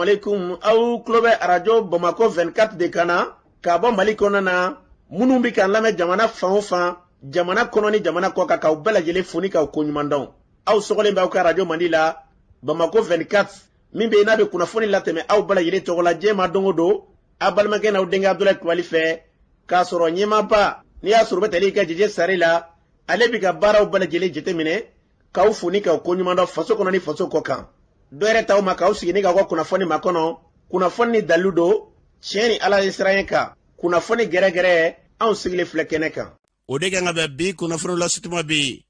Assalamu alaikum aw klobe radio Bamako 24 de Kana ka bɔ Mali kɔnɔna na minnu bi kan lamɛn jamana fan o fan jamana kɔnɔ ni jamana kɔ kan k'aw bɛɛ lajɛlen foni k'aw koɲuman dɔn aw sɔgɔlen b'aw ka radio Mandi la Bamako 24 min bɛ n'a bɛ kunnafoni latɛmɛ aw bɛɛ lajɛlen tɔgɔ la diɲɛ ma don o don a balimakɛ n'aw denkɛ Abdulaye Kulibali fɛ k'a sɔrɔ ɲɛmaaba n'i y'a sɔrɔ u bɛ tali kɛ Jije Sare la ale bi ka baaraw bɛɛ lajɛlen jateminɛ k'aw foni k'aw koɲuman dɔn faso kɔnɔ ni faso kɔ kan dɔ yɛrɛ t'aw ma k'aw sigi ni k'aw ka kunnafoni makɔnɔ kunnafoni ni dalilu don tiɲɛ ni Ala ye siran kan kunnafoni gɛrɛgɛrɛ anw sigilen filɛ kɛnɛ kan o de kan ka bɛn bi kunnafoni lasutuma bi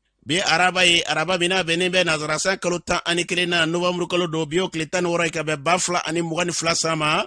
araba ye araba min n'a bɛnnen bɛ nazarasan kalo 11 na novembre kalo don bi o tile 16 ye ka bɛn 2022 san ma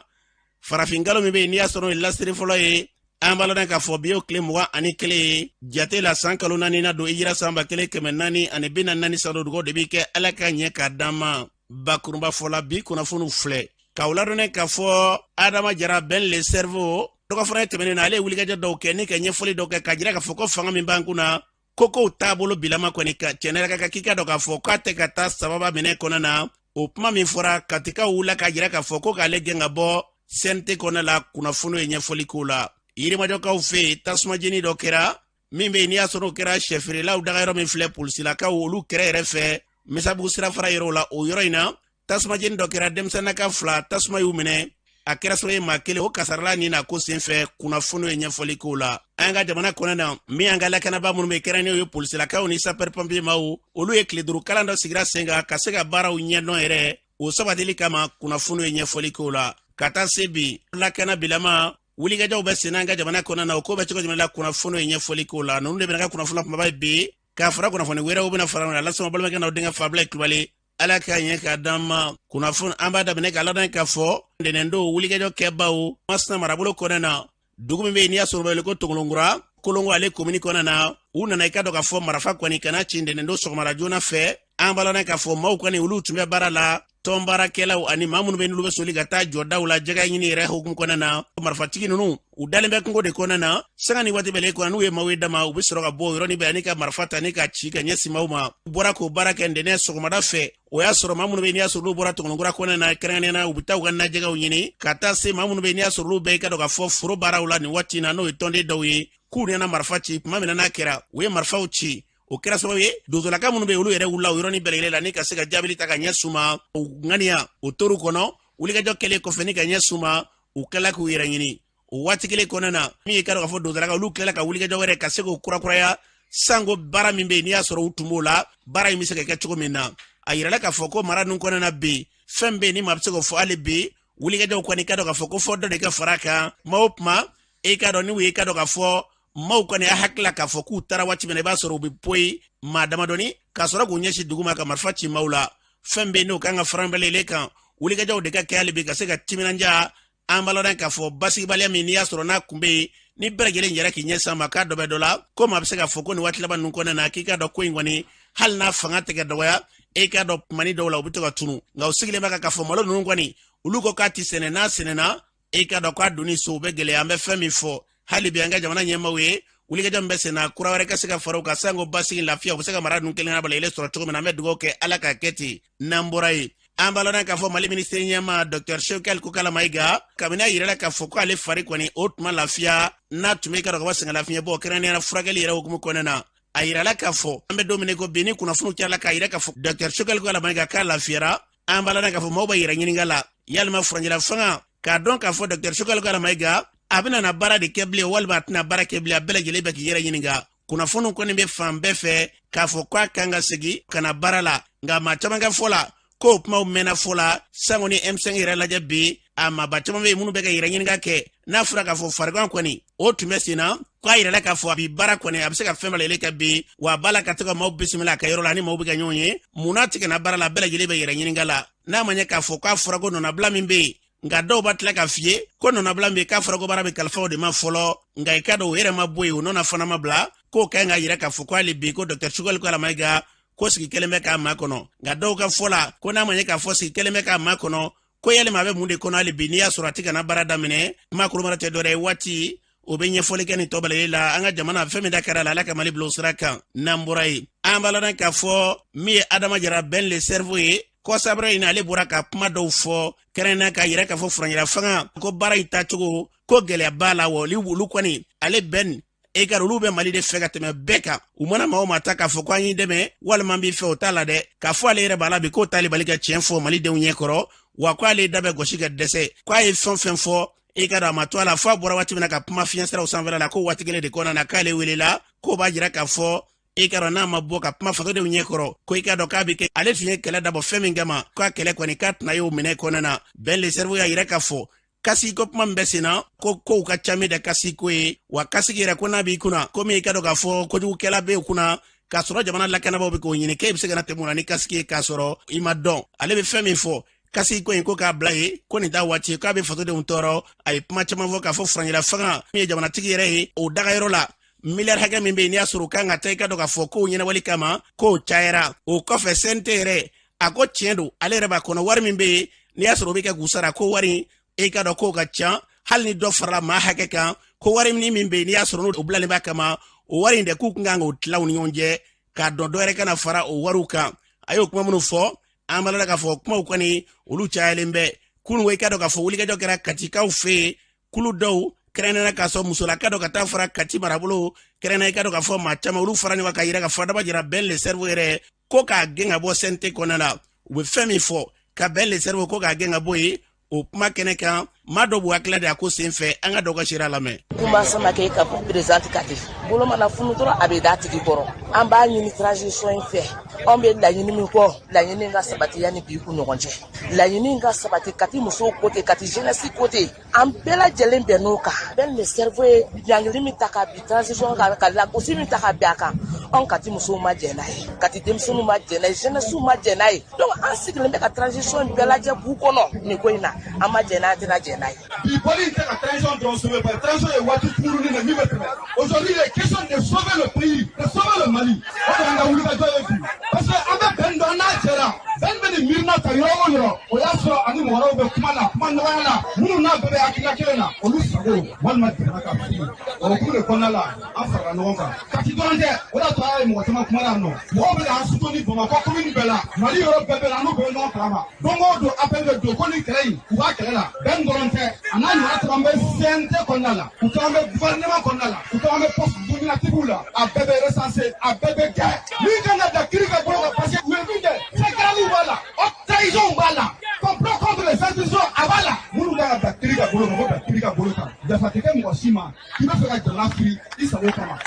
farafinkalo min bɛ yen n'i y'a sɔrɔ lasiri fɔlɔ ye an b'a lɔn k'a fɔ bi o tile 21 ye jate la san kalo 4 na don hijira san 1444 san dugu de bi kɛ Ala ka ɲɛ k'a d'an ma bakurunba fɔla bi kunnafoniw filɛ k'aw ladɔnnen k'a fɔ Adama Jara Ben le cerveau dɔgɔfɔra tɛmɛnen na ale ye wulikajɔ dɔw kɛ ni ka ɲɛfɔli dɔw kɛ ka jira k'a fɔ ko fanga min b'an kunna kokow taabolo bilama kɔni ka cɛnɛrɛ ka k'i ka dɔn k'a fɔ k'a tɛ ka taa sababa minɛ kɔnɔ na o kuma min fɔra katikaw wula ka jira k'a fɔ ko k'ale gɛn ka bɔ CNT kɔnɔ la kunnafoniw ye ɲɛfɔli k'o la yirimajɔkaw fɛ yen tasuma jeni dɔ kɛra min bɛ yen n'i y'a sɔrɔ o kɛra sɛfeerelaw dagayɔrɔ min filɛ polisilakaw olu kɛrɛ yɛrɛ fɛ misabugu sirafara yɔrɔ la o yɔrɔ in na tasuma jeni dɔ kɛra denmisɛnnaka 2 tasuma y'u minɛ a kɛra sɔrɔ ye maa kelen o kasarala ni na ko senfɛ kunnafoniw ye ɲɛfɔli k'o la an ka jamana kɔnɔ na min an ka lakanaba minnu bɛ kɛrɛn n'o ye polisilakaw ni sapeur pompier maaw olu ye tile 5 kalan dɔ sigira sen kan ka se ka baaraw ɲɛdɔn yɛrɛ o sabatili kama kunnafoniw ye ɲɛfɔli k'o la ka taa se bi lakana bilama wulikajɔw bɛ sen an ka jamana kɔnɔ na o ko bɛ cogo jumɛn la kunnafoniw ye ɲɛfɔli k'o la ninnu de bɛna ka kunnafoni kumaba ye bi k'a fara kunnafoni wɛrɛw bɛna fara ɲɔgɔn kan lasɔn balimakɛ n'aw denkɛ Abdulaye Kulibali Ala ka ɲɛ k'a d'an ma kunnafoni an b'a daminɛ k'a ladɔn k'a fɔ ntɛnɛndon wulikajɔ kɛbaw Masina marabolo kɔnɔ na dugu min bɛ yen n'i y'a sɔrɔ wele ko Tongolongura Kolongo ale komini kɔnɔ na u nana i ka dɔn k'a fɔ marifa kɔni kana ci ntɛnɛndon sɔgɔmada joona fɛ an b'a lɔn k'a fɔ maaw kɔni olu tun bɛ baara la tɔn baarakɛlaw ani maa minnu bɛ n'olu bɛ soli ka taa jɔdaw la jɛgɛ ɲini yɛrɛ hukumu kɔnɔ na marifatigi ninnu u dalen bɛ kungo de kɔnɔ na sanga ni waati bɛlen kɔnɔ n'u ye maaw ye dama u bɛ sɔrɔ ka bɔ yɔrɔnin bɛɛ ani ka marifa ta ni ka ci ka ɲɛsin maaw ma u bɔra k'o baara kɛ ntɛnɛn sɔgɔmada fɛ o y'a sɔrɔ maa minnu bɛ n'i y'a sɔrɔ olu bɔra Tongolongura kɔnɔ na kɛrɛnkɛrɛnnen na u bɛ taa u ka najɛgɛw ɲini ka taa se maa minnu bɛ n'i y'a sɔrɔ olu bɛɛ i ka dɔn k'a fɔ foro baaraw la nin waati in na n'o ye tɔnden dɔw ye k'u nana marifa ci tuma min na n'a kɛra u ye marifaw ci o kɛra sababu ye dozolaka minnu bɛ olu yɛrɛ wula o yɔrɔnin bɛɛ la ni ka se ka jaabili ta ka ɲɛ suma o ŋaniya o toru kɔnɔ wulikajɔ kɛlen kɔfɛ ni ka ɲɛ suma u kɛla k'u yɛrɛ ɲini o waati kelen kɔnɔ na min ye ka dɔn k'a fɔ dozolaka olu kɛla ka wulikajɔ wɛrɛ ka se k'o kurakuraya sango baara min bɛ yen n'i y'a sɔrɔ u tun b'o la baara in bɛ se ka kɛ cogo min na a yirala k'a fɔ ko mara ninnu kɔnɔ na bi fɛn bɛ yen ni maa bɛ se k'o fɔ hali bi wulikajɔw kɔni ka dɔn k'a fɔ ko fɔ dɔ de ka fara kan kuma o kuma e ka dɔn n'u ye ka dɔn k'a fɔ maaw kɔni a hakilila k'a fɔ k'u taara waati min na i b'a sɔrɔ u bɛ poyi maa damadɔni k'a sɔrɔ k'u ɲɛsin dugu ma ka marifa ci maaw la fɛn bɛ yen n'o kan ka fara bɛlɛle kan wulikajɔw de ka kɛ hali bi ka se ka timinanja an b'a lɔn k'a fɔ basigibaliya min n'i y'a sɔrɔ n'a kun bɛ yen ni bɛɛ lajɛlen yɛrɛ k'i ɲɛsin a ma k'a dɔ bɛ dɔ la ko maa bɛ se k'a fɔ ko nin waati laban ninnu kɔnɔna na k'i ka dɔn ko in kɔni hali n'a fanga tɛ ka dɔgɔya e k'a dɔn kumani dɔw la u bɛ to ka tunu nka u sigilen bɛ k'a fɔ malo ninnu kɔni olu ko k'a tɛ sɛnɛ n'a sɛnɛna e k'a dɔn k'a donni so u bɛ gɛlɛya an bɛ fɛn min fɔ hali bi an ka jamana ɲɛmaaw ye wulikajɔ min bɛ sen na kura wɛrɛ ka se ka fara u kan sanko basigi lafiya u bɛ se ka mara ninnu kelen bala yɛlɛ sɔrɔ cogo min na an bɛ dugawu kɛ Ala k'a kɛ ten n'an bɔra yen an b'a lɔn k'a fɔ Mali minisiri ɲɛma Dr Shekal Kokala Mayiga kabini a yirala k'a fɔ ko ale fari kɔni o tuma lafiya n'a tun bɛ ka dɔn ka bɔ sɛgɛn lafiya bɔ kɛrɛnkɛrɛnnenya furakɛli yɛrɛ hukumu kɔnɔna na a yirala k'a fɔ an bɛ don min ko bi ni kunnafoniw cayala k'a yira k'a fɔ Dr Shekal Kokala Mayiga k'a lafiyara an b'a lɔn k'a fɔ maaw bɛ yɛrɛ ɲininka la yalima furanjɛla fanga k'a dɔn k'a fɔ Dr Shekal Kokala Mayiga a bɛna na baara de kɛ bilen walima a tɛna baara kɛ bilen a bɛɛ lajɛlen bɛ k'i yɛrɛ ɲininka kunnafoniw kɔni bɛ fan bɛɛ fɛ k'a fɔ k'a kan ka segin ka na baara la nka maa caman ka fɔ la ko kumaw mɛnna fɔ la sango ni M5 yɛrɛ lajɛ bi a maaba caman bɛ yen minnu bɛ ka yɛrɛ ɲininka kɛ n'a fɔra k'a fɔ farigan kɔni o tun bɛ sen na k'a yirala k'a fɔ a bi baara kɔni a bɛ se ka fɛn bɛɛ kɛ bi wa a b'a la ka to ka maaw bisimila a ka yɔrɔ la ni maaw bɛ ka ɲɔgɔn ye munna tigɛna baara la bɛɛ lajɛlen bɛ yɛrɛ ɲininka la n'a ma ɲɛ k'a fɔ k'a fɔra ko nɔnabila min bɛ yen nka dɔw b'a tila k'a f'i ye ko nɔnabila min bɛ yen k'a fɔra ko baara bɛ kalifa o de ma fɔlɔ nka i ka dɔn o yɛrɛ ma bɔ yen o nɔnɔ fana ma bila k'o ka ɲi ka yira k'a fɔ ko hali bi ko Dr Shekal Kokala Mayiga ko sigi kelen bɛ k'a ma kɔnɔ nka dɔw ka fɔ la ko n'a ma ɲɛ k'a fɔ sigi kelen bɛ k'a ma kɔnɔ ko yalima a bɛ mun de kɔnɔ hali bi n'i y'a sɔrɔ a tɛ ka na baara daminɛ kuma kolomara tɛ dɔ wɛrɛ ye waati o bɛ ɲɛfɔli kɛ nin tɔbalale la an ka jamana fɛn min da kɛra la Ala ka Mali bila o sira kan n'an bɔra yen an b'a lɔn k'a fɔ min ye Adama Jara Ben le cerveau ye ko sabre ina ale bura ka kuma dɔw fɔ kɛrɛnna ka yɛrɛ ka fɔ furancɛla fanga ko baara in tacogo ko gɛlɛya b'a la wa olu kɔni ale bɛn e ka olu bɛ Mali de fɛ ka tɛmɛ bɛɛ kan u mana maa o maa ta k'a fɔ ko an y'i dɛmɛ walima b'i fɛ o t'a la dɛ k'a fɔ ale yɛrɛ b'a la bi k'o t'ale bali ka tiɲɛ fɔ Malidenw ɲɛkɔrɔ wa ko ale da bɛ gosi ka dɛsɛ ko a ye fɛn fɛn fɔ e ka dɔn a ma to a la fɔ a bɔra waati min na ka kuma fiɲɛ siraw sanfɛla la ko waati kelen de kɔnɔna na k'ale welela k'o b'a jira k'a fɔ e ka dɔn n'a ma bɔ ka kuma fasodenw ɲɛkɔrɔ ko i ka dɔn k'a bɛ kɛ ale tun ye kɛlɛ dabɔ fɛn min kama k'a kɛlɛ kɔni k'a tɛna y'o minɛ kɔnɔna na Ben le Cerveau y'a yɛrɛ k'a fɔ kasi ko kuma min bɛ sen na ko kow ka ca min dɛ kasi ko ye wa kasi yɛrɛ ko n'a b'i kunna komi i ka dɔn k'a fɔ kojugukɛla bɛ u kunna k'a sɔrɔ jamana lakanabaaw bɛ k'o ɲini k'e bɛ se ka na tɛmɛ o la ni kasi ye k'a sɔrɔ i ma dɔn ale bɛ fɛn min fɔ kasi ko in ko k'a bila ye ko nin t'a waati k'a bɛ fasodenw tɔɔrɔ a ye kuma caman fɔ k'a fɔ furancɛla fanga min ye jamanatigi yɛrɛ ye o dagayɔrɔ la miliyari hakɛ min bɛ yen n'i y'a sɔrɔ kan ka taa i ka dɔn k'a fɔ k'o ɲɛnabɔli kama k'o cayara o kɔfɛ CNT yɛrɛ a ko tiɲɛ don ale yɛrɛ b'a kɔnɔ wari min bɛ yen n'i y'a sɔrɔ o bɛ kɛ k'u sara ko wari i ka dɔn k'o ka ca hali ni dɔ farala maa hakɛ kan ko wari min bɛ yen n'i y'a sɔrɔ n'o bilalen b'a kama o wari in dɛ k'u kan k'o tila u ni ɲɔgɔn cɛ k'a dɔn dɔ wɛrɛ kana fara o wariw kan a y'o kuma minnu fɔ an b'a la k'a fɔ kumaw kɔni olu cayalen bɛ kunun i ka dɔn k'a fɔ wulikajɔ kɛra katikaw fɛ yen kulu dɔw kɛrɛnnena k'a sɔrɔ musolaka dɔ ka taa fara kati marabolo kɛrɛnna i ka dɔn k'a fɔ maa caman olu fara ɲɔgɔn ka yira ka fɔ adama jira Ben le Cerveau yɛrɛ ko k'a gɛn ka bɔ CNT kɔnɔna la u bɛ fɛn min fɔ ka Ben le Cerveau ko k'a gɛn ka bɔ yen o kuma kɛnɛ kan maa dɔ b'u hakili de a ko sen fɛ an ka dɔ ka sira lamɛn. kuma sama kɛ ka président kati bolo mana funu dɔrɔn a bɛ da tigi kɔrɔ an b'a ɲini transition in fɛ anw bɛ laɲini min kɔ laɲini ka sabati yanni bi ku ɲɔgɔn cɛ laɲini ka sabati kati musow kote kati jeunesse kote an bɛɛ lajɛlen bɛn n'o kan Ben le Cerveau ye ɲangili min ta ka bi transition kan ka lagosi min ta ka bɛn a kan anw kati musow ma jɛn n'a ye kati denmisɛnninw ma jɛn n'a ye jeunesse ma jɛn n'a ye donc an sigilen bɛ ka transition bɛɛ lajɛ b'u kɔnɔ nin ko in na an ma jɛn n'a tɛna jɛn n'a ye. bi boli tɛ ka transition dɔrɔn sauver parce que transition ye waati kunkurunin de min bɛ tɛmɛ aujourd'hui il est question de sauver le pays de sauver le Mali o de y'an ka wulikajɔ ye bi parce que an bɛ bɛn dɔn n'a jɛra bɛn bɛ nin miirina ta yɔrɔ o yɔrɔ o y'a sɔrɔ ani mɔgɔ wɛrɛw bɛ kuma na kuma nɔgɔya la minnu n'a bɛɛ bɛ hakilina kelen na olu sago walima jamana ka fili o hukumu de kɔnɔna la an farala ɲɔgɔn kan kati dɔrɔn tɛ o de y'a to a ye mɔgɔ caman kuma na nɔ mɔgɔw bɛ k'an soutenir Bamakɔ commune bɛɛ la Mali yɔrɔ bɛɛ bɛ la an n'u bɛɛ bɛ ɲɔgɔn kalama don o don appel bɛ don ko nin kɛlɛ in u b'a kɛlɛ la bɛn dɔrɔn tɛ a n'a ɲɔgɔn caman bɛ CNT kɔnɔna la u caman bɛ gouvernement kɔnɔna la u caman bɛ poste dominatigiw la a bɛɛ bɛ recensé a bɛɛ bɛ kɛ min kan ka da kiri ka bolo kan parce que u ye min kɛ secrétaire b'a la haute trahison b'a la complot contre les institutions a b'a la minnu kan ka da kiri ka bolo kan o da kiri ka bolo kan yafa tɛ kɛ mɔgɔ si ma k'i bɛ fɛ ka jamana fili i sago kama.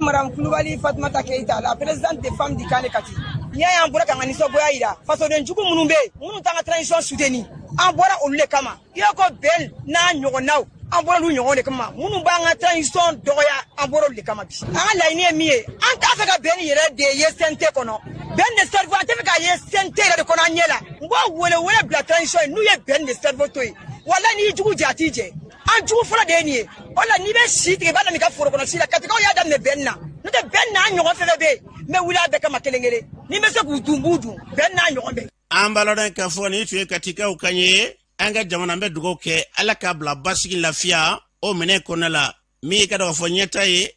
Madame Kulubali Fatumata Keita, la présidente des femmes du Kane Kati. N'i y'a ye an bɔra ka nka nisɔngoya yira fasodenjugu minnu bɛ yen minnu t'an ka transition soutenir an bɔra olu de kama i y'a ko Ben n'a ɲɔgɔnnaw an bɔra olu ɲɔgɔn de kama minnu b'an ka transition dɔgɔya an bɔra olu de kama bi an ka laɲini ye min ye an t'a fɛ ka Ben yɛrɛ de ye CNT kɔnɔ Ben le Cerveau an tɛ fɛ k'a ye CNT yɛrɛ de kɔnɔ an ɲɛ la n b'a wele bila transition ye n'u ye Ben le Cerveau to yen wala n'i jugu jɛ a t'i jɛ an jugu fɔlɔ de ye nin ye o la n'i bɛ si tigɛ i b'a daminɛ i ka foro kɔnɔ si la katikaw y'a daminɛ Ben na n'o tɛ Ben n'a ɲɔgɔn fɛn fɛn bɛ yen n bɛ wuli a bɛɛ kama kelen kelen ni bɛ se k'u dun b'u dun Ben n'a ɲɔgɔn bɛɛ. an b'a lɔn k'a fɔ nin tun ye katikaw kan ye an ka jamana bɛ dugawu kɛ ala k'a bila basigi lafiya o minɛ kɔnɔna la min ye ka dɔn k'a fɔ ɲɛta ye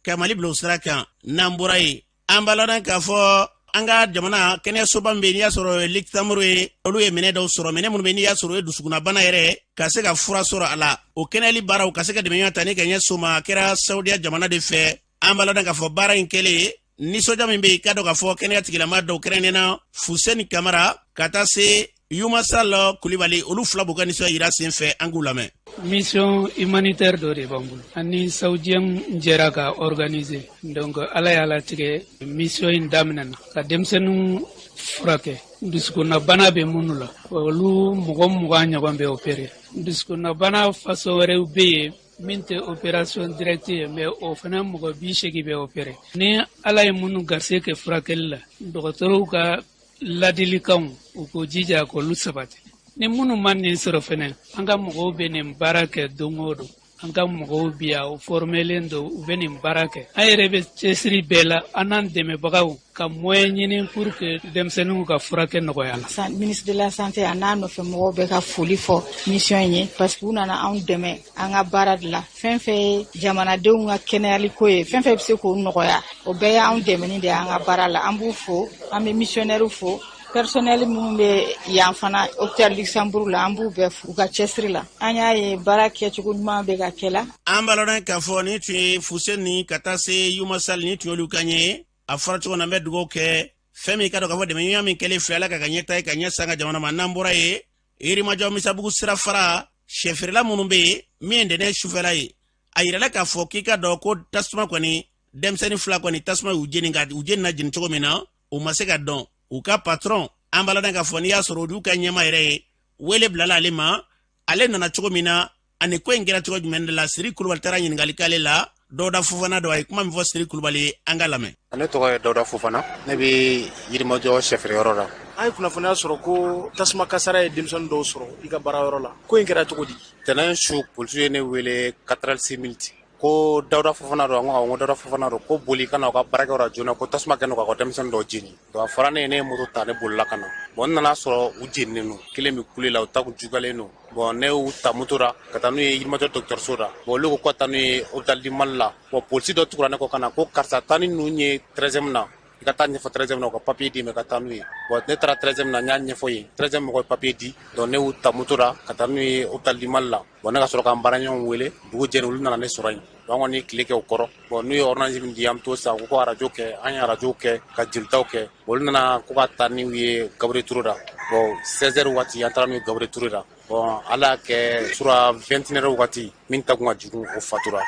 ka Mali bila o sira kan n'an bɔra yen an b'a lɔn k'a fɔ an ka jamana kɛnɛyasoba min bɛ yen n'i y'a sɔrɔ likitamuru ye olu ye minɛ dɔw sɔrɔ minɛ minnu bɛ yen n'i y'a sɔrɔ o ye dusukunnabana yɛrɛ ka se ka fura sɔrɔ a la o kɛnɛyali baaraw ka se ka dɛmɛ ɲɔgɔn ta ni ka ɲɛsin o ma a kɛra Saudiya jamana de fɛ an b'a lɔn k'a fɔ baara in kɛlen nisɔndiya min bɛ yen ka dɔn k'a fɔ kɛnɛya tigilama dɔw kɛrɛnkɛrɛnnena Fuseni Kamara ka taa se Yumasala Kulibali olu fila b'u ka nisɔn yira sen fɛ an k'u lamɛn. Mission humanitaire dɔ de b'an bolo ani Saoudiɲɛ jɛra ka organiser donc ala y'a latigɛ mission in daminɛna ka denmisɛnninw furakɛ dusukunnabana bɛ minnu la olu mɔgɔ 20 ɲɔgɔn bɛ opérer dusukunnabana façon wɛrɛw bɛ yen min tɛ opération directe ye mais o fana mɔgɔ 80 bɛ opérer ni ala ye minnu garisɛgɛ kɛ furakɛli la dɔgɔtɔrɔw ka ladilikanw u ko jija k'olu sabati ni minnu ma nin sɔrɔ fɛnɛ an ka mɔgɔw bɛ nin baara kɛ don o don an ka mɔgɔw bi yan o formelen don u bɛ nin baara kɛ an yɛrɛ bɛ cɛsiri bɛɛ la an n'an dɛmɛbagaw ka moyen ɲini pour que denmisɛnninw ka furakɛ nɔgɔya la. Ministre de la santé a n'a nɔfɛ mɔgɔw bɛ ka foli fɔ mission in ye parce que u nana anw dɛmɛ an ka baara de la fɛn fɛn ye jamanadenw ka kɛnɛyali ko ye fɛn fɛn bɛ se k'o nɔgɔya o bɛɛ ye anw dɛmɛni de ye an ka baara la an b'u fo an bɛ missionnaire fo personnel minnu bɛ yan fana hôpital Luxembourg la an b'u bɛɛ fo u ka cɛsiri la an y'a ye baara kɛcogo ɲuman bɛ ka kɛ la an b'a lɔn k'a fɔ ni tun ye Fuseni ka taa se Yuma Sall ni tun y'olu kan ye a fɔra cogo na an bɛ dugawu kɛ fɛn min ka dɔn k'a fɔ dɛmɛɲɔgɔnya min kɛlen filɛ Ala ka ɲɛta ye ka ɲɛ sanga jamana ma n'an bɔra ye Yirimajɔ Misabugu sira fara sɛfeerela minnu bɛ yen min ye dɛnɛ sufɛla ye a yirala k'a fɔ k'i ka dɔn ko tasuma kɔni denmisɛnnin fila kɔni tasuma y'u jeni na jeni cogo min na u ma se ka dɔn u ka patron an b'a lɔn k'a fɔ n'i y'a sɔrɔ olu ka ɲɛma yɛrɛ ye wele bilala ale ma ale nana cogo min na ani ko in kɛra cogo jumɛn de la Siri Kulubali taara ɲininkali k'ale la Dawuda Fofana dɔ a ye kuma min fɔ Siri Kulubali an ka lamɛn. Ne tɔgɔ ye Dawuda Fofana ne bɛ Yirimajɔ sɛfeereyɔrɔ la. An ye kunnafoniya sɔrɔ ko tasuma kasara ye denmisɛnnin dɔw sɔrɔ i ka baarayɔrɔ la ko in kɛra cogo di. Tɛnɛn su polisiw ye ne wele 4h06 minutes ko Dawuda Fofana dɔ n ko Dawuda Fofana dɔ ko boli ka na u ka baarakɛyɔrɔ la joona ko tasuma kɛ ka denmisɛnnin dɔw jeni donc a fɔra ne ye ne ye moto ta ne bolila ka na bon n nana sɔrɔ u jeninen don kelen bɛ kule la u ta kun jugalen don bon ne y'u ta moto la ka taa n'u ye Yirimajɔ dɔgɔtɔrɔso la bon olu ko ka taa n'u ye hôpital du Mali la bon polisi dɔ tugura ne kɔ ka na ko karisa taa ni ninnu ye 13e na i ka taa ɲɛfɔ 13e na u ka papier di mɛ ka taa n'u ye bon ne taara 13e na n y'a ɲɛfɔ yen 13e mɔgɔ ye papier di donc ne y'u ta moto la ka taa n'u ye hôpital du Mali la bon ne ka sɔrɔ ka n baaraɲɔgɔnw wele dugu jɛlen olu nana ne sɔrɔ yen donc an kɔni tile kɛ o kɔrɔ bon n'u ye ordonnance min di an bɛ t'o san u ko arajo kɛ an ye arajo kɛ ka jelitaw kɛ olu nana ko ka taa n'u ye Gabriel Touré la bon 16h waati an taara n'u ye Gabriel Touré la bon Ala y'a kɛ sura 21h waati min ta kun ka jugu o fatura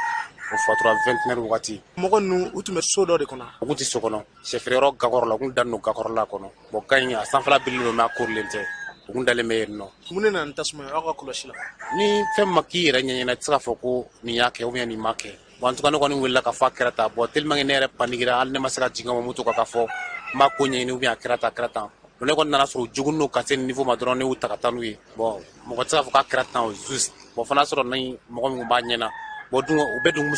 21h waati mɔgɔ ninnu u tun bɛ so dɔ de kɔnɔ u tun tɛ so kɔnɔ sɛfeereyɔrɔ gakɔrɔ la u tun dalen don gakɔrɔ la kɔnɔ bon ka ɲi a sanfɛla birilen don mɛ a korilen tɛ u tun dalen bɛ yen nɔ mun de nana ni tasuma ye aw ka kɔlɔsi la ni fɛn ma k'i yɛrɛ ɲɛɲɛna i tɛ se k'a fɔ ko nin y'a kɛ ou bien nin ma kɛ bon en tout cas ne kɔni wulila ka fɔ a kɛra tan bon tellement que ne yɛrɛ paniquera hali ne ma se ka jigin ka moto kan k'a fɔ n b'a ko ɲɛɲini ou bien a kɛra tan ne kɔni nana sɔrɔ u joginnen don ka se nin niveau ma dɔrɔn ne y'u ta ka taa n'u ye bon mɔgɔ tɛ se k'a fɔ k'a kɛra tan o juste bon fana sɔrɔ ni mɔgɔ min b'a ɲɛna bon dun u bɛɛ dun kun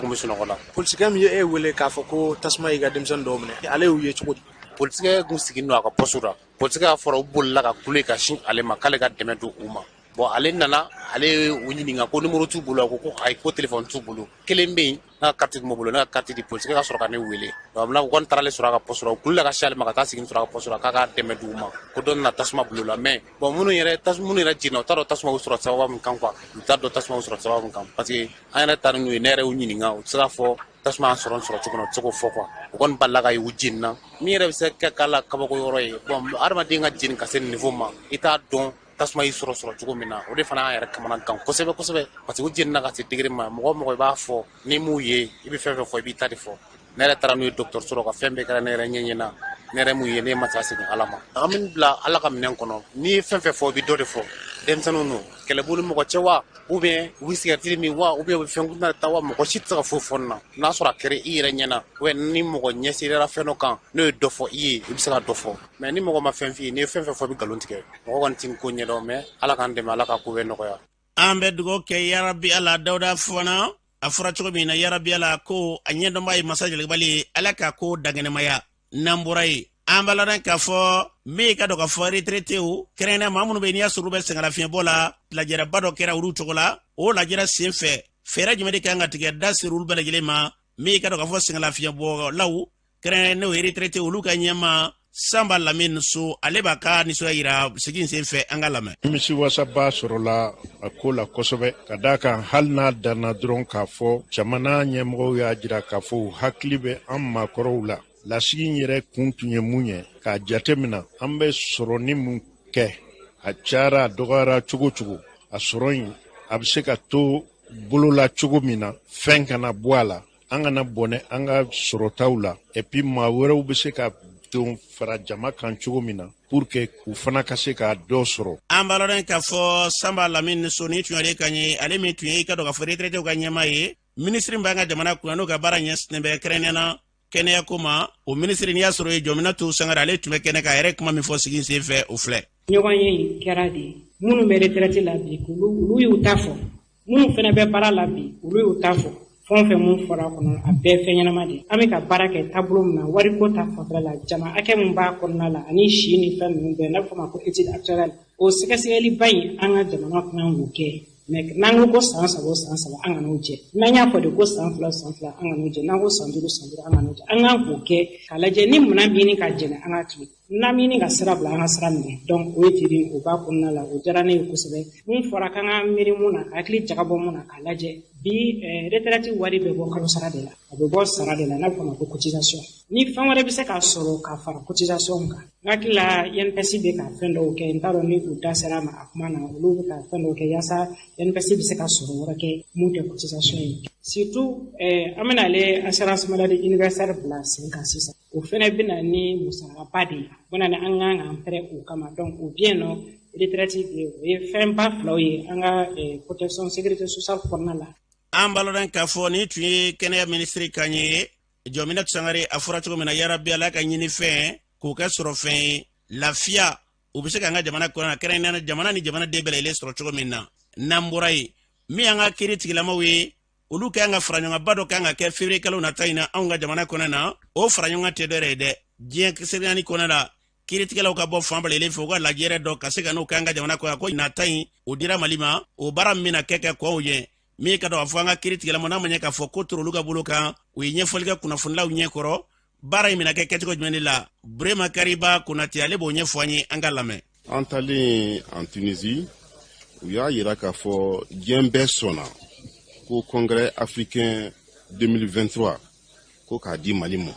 bɛ sunɔgɔ la polisikɛ min ye e wele k'a fɔ ko tasuma y'i ka denmisɛnnin dɔw minɛ ale y'u ye cogo di polisikɛ kun sigilen don a ka poste la polisikɛ y'a fɔra u bolila ka kule ka sin ale ma k'ale ka dɛmɛ don u ma bon ale nana ale ye u ɲininka ko numéro t'u bolo ko ayi ko téléphone t'u bolo kelen bɛ yen ne ka carte kun b'o bolo ne ka carte di polisikɛ ka sɔrɔ ka ne wele donc u kɔni taara ale sɔrɔ a ka poste la u kulila ka sin ale ma ka taa sigi sɔrɔ a ka poste la k'a ka dɛmɛ d'u ma ko dɔ nana tasuma bolo la mais bon minnu yɛrɛ jiginna u t'a dɔn tasuma y'u sɔrɔ sababu min kan quoi u t'a dɔn tasuma y'u sɔrɔ sababu min kan parce que an yɛrɛ taara n'u ye ne yɛrɛ y'u ɲininka u tɛ se k'a fɔ tasuma y'an sɔrɔ cogo min na u tɛ se k'o fɔ quoi u kɔni balila ka ye u jenina min yɛrɛ bɛ se ka k'a la kabako yɔrɔ ye bon adamaden ka jeni ka se niveau ma i t'a dɔn tasuma y'i sɔrɔ cogo min na o de fana y'an yɛrɛ kamana gan kosɛbɛ parce que u jenina ka se degré ma mɔgɔ i b'a fɔ ni m'u ye i bɛ fɛn fɛn fɔ i b'i ta de fɔ ne yɛrɛ taara n'u ye dɔgɔtɔrɔso la ka fɛn bɛɛ kɛra ne yɛrɛ ɲɛɲɛna ne yɛrɛ m'u ye ne ma se ka segin Ala ma an bɛ bila Ala ka minɛn kɔnɔ n'i ye fɛn fɛn fɔ i bɛ dɔ de fɔ denmisɛnninw don kɛlɛbolo mɔgɔ cɛ wa ou bien u bɛ cigarette min wa ou bien u bɛ fɛn kuntan ta wa mɔgɔ si tɛ se ka foyi fɔ nin na n'a sɔrɔ a kɛra i yɛrɛ ɲɛna ou bien ni mɔgɔ ɲɛsirira fɛn dɔ kan n'o ye dɔ fɔ i ye i bɛ se ka dɔ fɔ mais ni mɔgɔ ma fɛn f'i ye n'i ye fɛn fɛn fɔ i bɛ nkalon tigɛ mɔgɔ kɔni tɛ ko ɲɛdɔn mais Ala k'an dɛmɛ Ala ka ko bɛɛ nɔgɔya. An bɛ dugawu kɛ yarabi Ala Dawuda Fofana a fɔra cogo min na yarabi Ala ko a ɲɛdɔnbaa ye masa Jalakibali Ala ka ko dagɛnɛmaya n'an bɔra ye an b'a lɔn k'a fɔ min ka dɔn k'a fɔ retraitew kɛrɛnkɛrɛnnen maa minnu bɛ yen n'i y'a sɔrɔ u bɛ sɛgɛnlafiɲɛbɔ la lajɛrɛba dɔ kɛra olu cogo la o lajɛrɛ sen fɛ fɛɛrɛ jumɛn de kan ka tigɛ da seri olu bɛɛ lajɛlen ma min ka dɔn k'a fɔ sɛgɛnlafiɲɛbɔlaw kɛrɛnkɛrɛnnen n'o ye retraitew olu ka ɲɛma Samba Lamine So ale b'a ka nisɔndiya yira segin sen fɛ an ka lamɛn. Nimisi wasaba sɔrɔla a ko la kosɛbɛ ka d'a kan hali n'a danna dɔrɔn k'a fɔ jamana ɲɛmɔgɔw y'a jira k'a fɔ u hakili bɛ an maakɔrɔw la lasigi in yɛrɛ kun tun ye mun ye k'a jate minɛ an bɛ sɔrɔni mun kɛ a cayara a dɔgɔyara cogo cogo a sɔrɔ in a bɛ se ka to bolo la cogo min na fɛn kana bɔ a la an kana bɔnɛ an ka sɔrɔtaw la et puis maa wɛrɛw bɛ se ka don fara jama kan cogo min na pour que u fana ka se ka dɔ sɔrɔ. An b'a lɔn k'a fɔ Samba Lamine So ni tun y'ale kan ye ale min tun ye i ka dɔn k'a fɔ retraitew ka ɲɛmaa ye ministre min b'an ka jamana kunna n'o ka baara ɲɛsinnen bɛ kɛrɛnkɛrɛnnena kɛnɛya ko ma o ministre n'i y'a sɔrɔ ye Jɔminatu Sangare ale tun bɛ kɛnɛ ka yɛrɛ kuma min fɔ sigi sen fɛ o filɛ. ɲɔgɔn ye in kɛra de minnu bɛ retraite la bi olu y'u ta fɔ minnu fana bɛ baara la bi olu y'u ta fɔ fɛn fɛn mun fɔra kɔnɔ a bɛɛ fɛn ɲɛnama de an bɛ ka baara kɛ taabolo min na wariko ta fanfɛla la jama hakɛ min b'a kɔnɔna la ani si ni fɛn ninnu bɛɛ n'a fɔ ma ko étude actuelle o sɛgɛsɛgɛliba in an ka jamana kan k'o kɛ mais n'an ko san saba o san saba an ka n'o jɛ n'an y'a fɔ de ko san fila an ka n'o jɛ n'an ko san duuru an ka n'o jɛ an k'an k'o kɛ k'a lajɛ ni munna bɛ ɲini ka jɛnɛ an ka tigi n'an bɛ ɲini ka sira bila an ka sira minɛ donc o ye tiri o b'a kɔnɔna la o diyara ne ye kosɛbɛ mun fɔra k'an ka miiri mun na ka hakili jagabɔ mun na k'a lajɛ bi retraite wari bɛ bɔ kalo sara de la a bɛ bɔ sara de la n'a bɛ fɔ o ma ko cotisation ni fɛn wɛrɛ bɛ se ka sɔrɔ ka fara cotisation kan n hakili la INPS bɛ ka fɛn dɔw kɛ n t'a dɔn ni u da sera a ma a kuma na olu bɛ ka fɛn dɔw kɛ yaasa INPS bɛ se ka sɔrɔ wɛrɛ kɛ mun tɛ cotisation ye surtout an bɛna ale assurance maladie universelle bila sen kan sisan o fɛnɛ bɛ na ni musakaba de ye o bɛ na ni an kan k'an pɛrɛn o kama donc o bɛ yen nɔ retraite o ye fɛnba filaw ye an ka protection sécurité sociale kɔnɔna la. An balodan k'a fɔ ni tun ye kɛnɛya minisiri kan ye Jɔminatu Sangare a fɔra cogo min na yarabi Ala ka ɲini fɛn k'o kɛ sɔrɔ fɛn ye lafiya u bɛ se k'an ka jamana kɔnɔ kɛrɛnkɛrɛnnen jamana ni jamanaden bɛɛ lajɛlen sɔrɔ cogo min na n'an bɔra yen min y'an ka kiiri tigilamaw ye olu kan ka fara ɲɔgɔnba dɔ kan ka kɛ février kalo nata in na anw ka jamana kɔnɔ na o fara ɲɔgɔn tɛ dɔ yɛrɛ ye dɛ diɲɛ sɛbɛnni kɔnɔ la kiiritigɛlaw ka bɔ fan bɛɛ lajɛlen fɛ u ka lajɛ yɛrɛ dɔ ka se ka n'o k'an ka jamana kɔnɔ ko nata in o dira Mali ma o baara min bɛna kɛ kɔnw ye min ka dɔn a fɔ an ka kiiritigɛlama n'a ma ɲɛ k'a fɔ ko toro olu ka bolo kan u ye ɲɛfɔli kɛ kunnafonilaw ɲɛkɔrɔ baara in bɛna kɛ kɛcogo jumɛn de la Burema Kariba Konate ale b'o ɲɛfɔ an ye an ka lamɛn. An taalen en Tunisie u y'a yira k'a fɔ diɲɛ bɛɛ sɔnna ko congrès africain 2023 ko k'a di Mali ma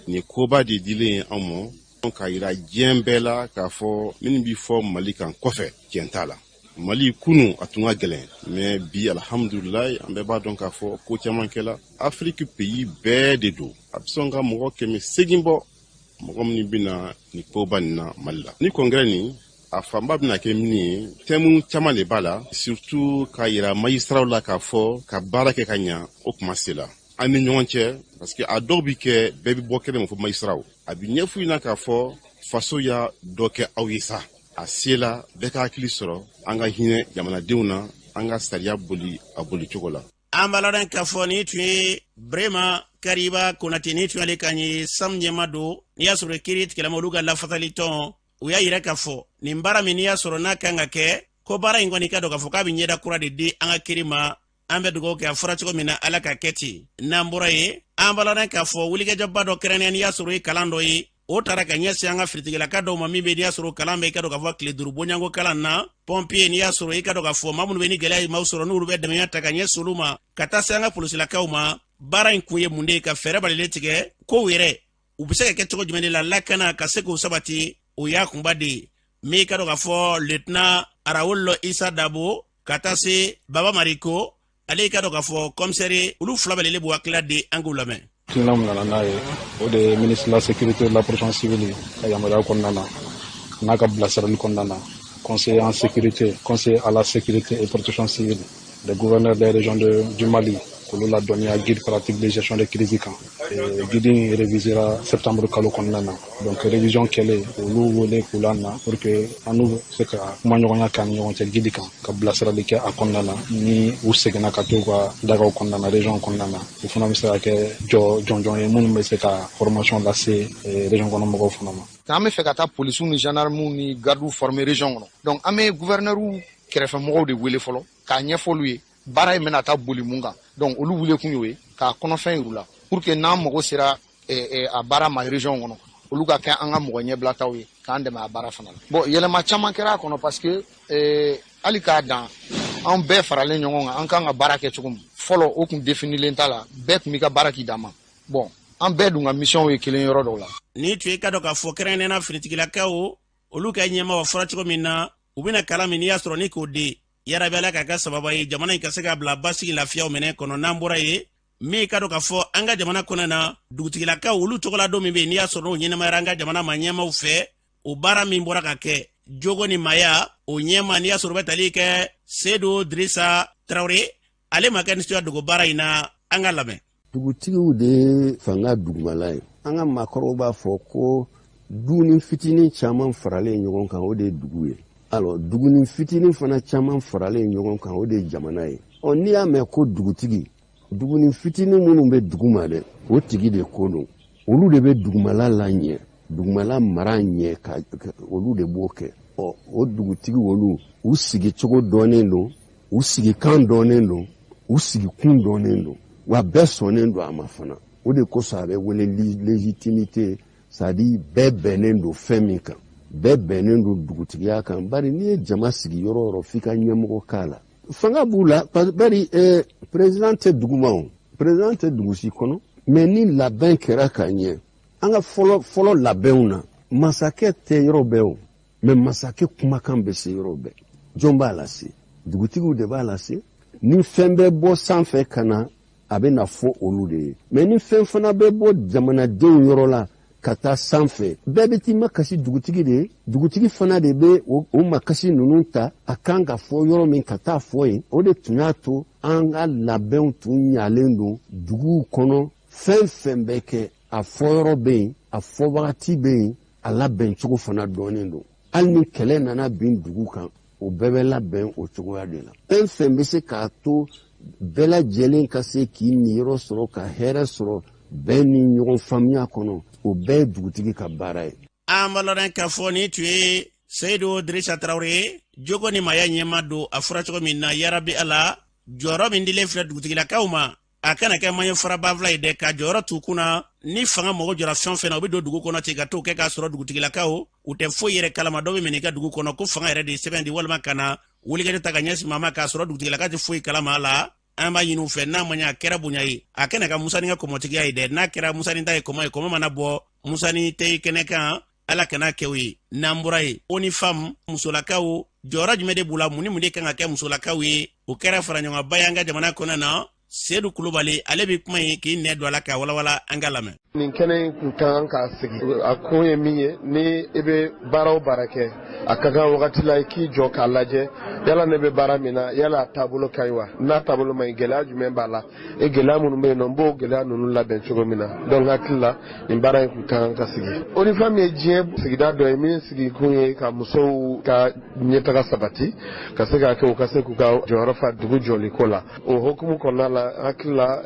nin koba de dilen an ma k'a yira diɲɛ bɛɛ la k'a fɔ minnu bɛ fɔ Mali kan kɔfɛ tiɲɛ t'a la. Mali kunu a tun ka gɛlɛn mais bi alhamdulilayi an bɛɛ b'a dɔn k'a fɔ ko caman kɛla Afrique pays bɛɛ de don a bɛ sɔn ka mɔgɔ 800 bɔ mɔgɔ minnu bɛna nin koba nin na Mali la ni congrès nin a fanba bɛna kɛ min ye thème caman de b'a la surtout k'a yira magistraw la k'a fɔ ka baara kɛ ka ɲa o kuma se la an ni ɲɔgɔn cɛ parce que a dɔw bi kɛ bɛɛ bi bɔ kɛnɛ ma fɔ magistraw a bi ɲɛf'u ɲɛna k'a fɔ faso y'a dɔ kɛ aw ye sa a sela bɛɛ ka hakili sɔrɔ an ka hinɛ jamanadenw na an ka sariya boli a boli cogo la. An baladan k'a fɔ ni tun ye Burema Kariba Konate ni tun y'ale kan ye Sam ɲɛma don n'i y'a sɔrɔ kiiri tigɛlama olu ka lafatali tɔn u y'a yira k'a fɔ nin baara min n'i y'a sɔrɔ n'a kan ka kɛ ko baara in kɔni ka dɔn k'a fɔ k'a bɛ ɲɛda kura de di an ka kiiri ma an bɛ dugawu kɛ a fɔra cogo min na Ala ka kɛ ten n'an bɔra ye an baladan k'a fɔ wulikɛjɔba dɔ kɛrɛnkɛrɛnnen n'i y'a sɔrɔ ye kalan dɔ ye o taara ka ɲɛsin an ka firitigilaka dɔw ma min bɛ n'i y'a sɔrɔ kalan bɛ i ka dɔn k'a fɔ tile 5 bɔɲanko kalan na pompier n'i y'a sɔrɔ i ka dɔn k'a fɔ maa minnu bɛ ni gɛlɛya ye maaw sɔrɔ n'olu bɛ dɛmɛya ta ka ɲɛsin olu ma ka taa se an ka polisilakaw ma baara in kun ye mun de ye ka fɛɛrɛ balilen tigɛ kow yɛrɛ u bɛ se ka kɛ cogo jumɛn de la lakana ka se k'o sabati o y'a kunba de ye min i ka dɔn k'a fɔ lieutenant Arawolo Isa Dabo ka taa se Baba Mariko ale i ka dɔn k'a fɔ commissaire olu fila balilen b'u hakilila di an k'u lamɛn. Tinam nana n'a ye o de ye ministre de la sécurité de la protection civile ka yamaruya kɔnɔna na n'a ka bilasirali kɔnɔna na conseiller en sécurité conseiller à la sécurité et protection civile le gouverneur des régions du Mali k'olu ladɔnniya guide pratique de gestion de crise kan guide in révisera septembre kalo kɔnɔna na donc révision kɛlen olu wele k'u la na pour que an n'u se ka kuma ɲɔgɔnya k'an ni ɲɔgɔn cɛ guide kan ka bilasirali kɛ a kɔnɔna na ni u seginna ka to u ka dagaw kɔnɔna na région kɔnɔna na u fana bɛ se ka kɛ jɔnjɔn ye minnu bɛ se ka formation lase région kɔnɔ mɔgɔw fana ma. An bɛ fɛ ka taa polisiw ni gendarmew ni gardiw former région kɔnɔ donc an bɛ gouverneur kɛrɛfɛ mɔgɔw de wele fɔlɔ k'a ɲɛfɔlu ye baara in bɛna taa boli mun kan donc olu wele kun y'o ye k'a kɔnɔfɛn yir'u la pour que n'an mago sera a baara ma région kɔnɔ olu ka kɛ an ka mɔgɔ ɲɛbilataw ye k'an dɛmɛ a baara fana la bon yɛlɛma caman kɛra a kɔnɔ parce que hali k'a dan an bɛɛ faralen ɲɔgɔn kan an kan ka baara kɛ cogo min fɔlɔ o kun définilen t'a la bɛɛ kun b'i ka baara k'i dan ma bon an bɛɛ dun ka mission ye kelen yɔrɔ dɔw la. Ni tun ye ka dɔn k'a fɔ kɛrɛnkɛrɛnnena finitigilakaw olu ka ɲɛma wa fɔra cogo min na u bɛna kalan min n'i y'a sɔrɔ ni k'o di yarabi Ala ka kɛ sababa ye jamana in ka se ka bila basigi lafiyaw minɛ kɔnɔ n'an bɔra ye min ka dɔn k'a fɔ an ka jamana kɔnɔ na dugutigilakaw olu tɔgɔla don min bɛ yen n'i y'a sɔrɔ n'o ɲɛnamayara an ka jamana ma ɲɛmaw fɛ o baara min bɔra ka kɛ jogo ni maya o ɲɛma n'i y'a sɔrɔ bɛ tali kɛ Seydou Drissa Traoré ale ma kɛ nisɔndiya dogo baara in na an ka lamɛn. Dugutigiw de fanga dugumala ye an ka maakɔrɔw b'a fɔ ko duni fitinin caman faralen ɲɔgɔn kan o de ye dugu ye. Alors duguni fitinin fana caman faralen ɲɔgɔn kan o de ye jamana ye. N'i y'a mɛn ko dugutigi duguni fitinin minnu bɛ dugu ma dɛ o tigi de ko don olu de bɛ dugumala la ɲɛ dugumala mara ɲɛ ka olu de b'o kɛ o dugutigi olu u sigi cogo dɔnnen don u sigi kan dɔnnen don u sigi kun dɔnnen don wa bɛɛ sɔnnen don a ma fana o de kosɔn a bɛ wele légitimité c'est à dire bɛɛ bɛnnen don fɛn min kan bɛɛ bɛnnen don dugutigiya kan bari n'i ye jama sigi yɔrɔ o yɔrɔ f'i ka ɲɛmɔgɔ k'a la fanga b'u la bari président tɛ duguma o président tɛ dugusi kɔnɔ mais ni labɛn kɛra ka ɲɛ an ka fɔlɔ labɛnw na masakɛ tɛ yɔrɔ bɛɛ o mais masakɛ kumakan bɛ se yɔrɔ bɛɛ jɔn b'a lase dugutigiw de b'a lase ni fɛn bɛ bɔ sanfɛ ka na a bɛ na fɔ olu de ye mais ni fɛn fana bɛ bɔ jamanadenw yɔrɔ la ka taa sanfɛ bɛɛ bɛ t'i makasi dugutigi de ye dugutigi fana de bɛ o makasi ninnu ta a kan ka fɔ yɔrɔ min ka taa fɔ yen o de tun y'a to an ka labɛnw tun ɲalen don duguw kɔnɔ fɛn fɛn bɛ kɛ a fɔ yɔrɔ bɛ yen a fɔ wagati bɛ yen a labɛn cogo fana dɔɔnin don hali ni kɛlɛ nana bin dugu kan o bɛɛ bɛ labɛn o cogoya de la fɛn fɛn bɛ se k'a to bɛɛ lajɛlen ka se k'i niyɔrɔ sɔrɔ ka hɛrɛ sɔrɔ bɛɛ ni ɲɔgɔn faamuya kɔnɔ o bɛɛ ye dugutigi ka baara ye. an balɔrɔ k'a fɔ ni tun ye seyidu dirisa tarawele jogo ni maya ɲɛma don a fɔra cogo min na yarabi ala jɔyɔrɔ min dilen filɛ dugutigilakaw ma a kana kɛ maɲɛ farabafila ye dɛ ka jɔyɔrɔ t'u kunna ni fanga mɔgɔ jɔra fɛn fɛn na u bɛ don dugu kɔnɔ ten ka t'o kɛ k'a sɔrɔ dugutigilakaw u tɛ foyi yɛrɛ kalama dɔw bɛ minɛ i ka dugu kɔnɔ ko fanga yɛrɛ de sɛbɛn di walima ka na wulikɛjɔ ta ka ɲɛsin maa ma k'a sɔrɔ dugutigilaka tɛ foyi kalama a la an b'a ɲini u fɛ n'a ma ɲɛ a kɛra bonya ye a kana ka musanin ka kɔmɔtigiya ye dɛ n'a kɛra musanin ta ye kɔmɔ ye kɔmɔ mana bɔ musanin tɛ kɛnɛ kan ala kana kɛ o ye n'an bɔra ye o ni fam musolakaw jɔyɔrɔ jumɛn de b'u la mun ni mun de kan ka kɛ musolakaw ye o kɛra fara ɲɔgɔn ba y'an ka jamana kɔnɔ na Seydou Kulubali ale bɛ kuma ye k'i nɛ don a la ka walawala an ka lamɛn. nin kɛnɛ in kun kan k'a sigi a kun ye min ye ni i bɛ baara o baara kɛ a ka kan wagati la i k'i jɔ k'a lajɛ yala ne bɛ baara min na yala a taabolo ka ɲi wa n'a taabolo ma ɲi gɛlɛya jumɛn b'a la gɛlɛya minnu bɛ yen nɔ n b'o gɛlɛya ninnu labɛn cogo min na donc hakili la nin baara in kun kan ka sigi ONIFEM ye diɲɛ sigida dɔ ye min sigi kun ye ka musow ka ɲɛtaga sabati ka se k'a kɛ u ka se k'u ka jɔyɔrɔ fa dugu jɔliko la o hukumu kɔnɔna la hakili la